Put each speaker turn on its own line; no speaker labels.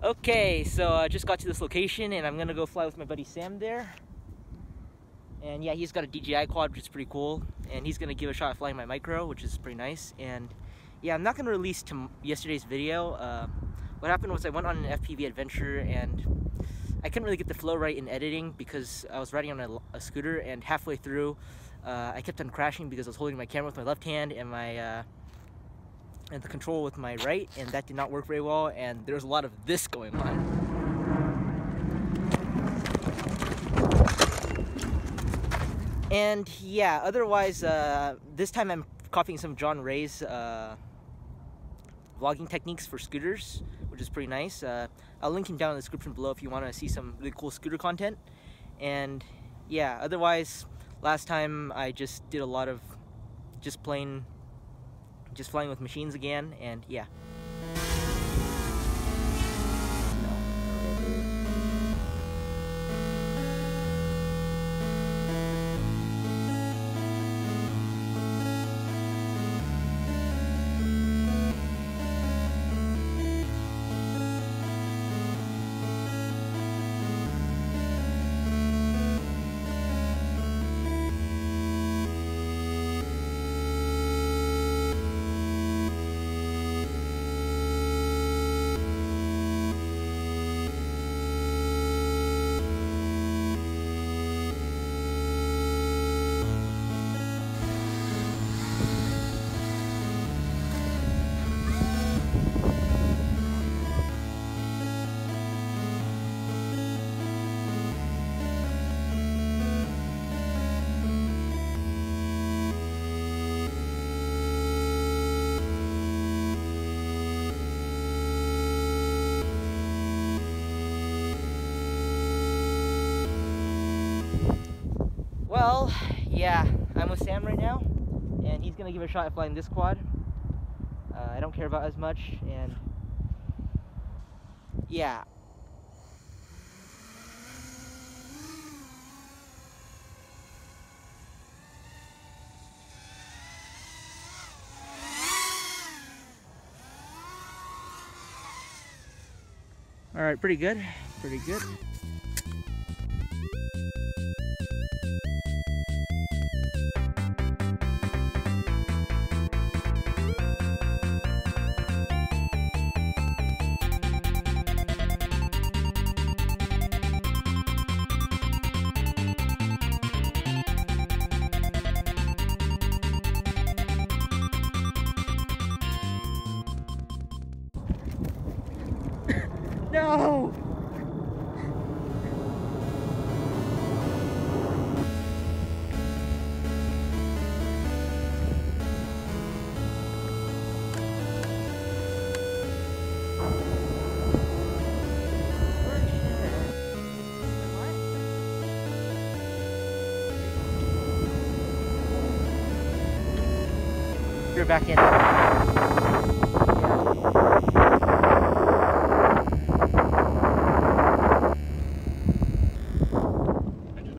Okay, so I just got to this location and I'm gonna go fly with my buddy Sam there. And yeah, he's got a DJI quad, which is pretty cool. And he's gonna give a shot at flying my micro, which is pretty nice. And yeah, I'm not gonna release yesterday's video. What happened was I went on an FPV adventure and I couldn't really get the flow right in editing because I was riding on a scooter, and halfway through I kept on crashing because I was holding my camera with my left hand and and the control with my right, and that did not work very well, and there was a lot of this going on. And yeah, otherwise, this time I'm copying some Jon Reyes vlogging techniques for scooters, which is pretty nice. I'll link him down in the description below if you want to see some really cool scooter content. And yeah, otherwise, last time I just did a lot of just flying with machines again, and yeah. Well, yeah, I'm with Sam right now, and he's gonna give it a shot at flying this quad. I don't care about as much, and yeah. All right, pretty good, pretty good. No! You're back in.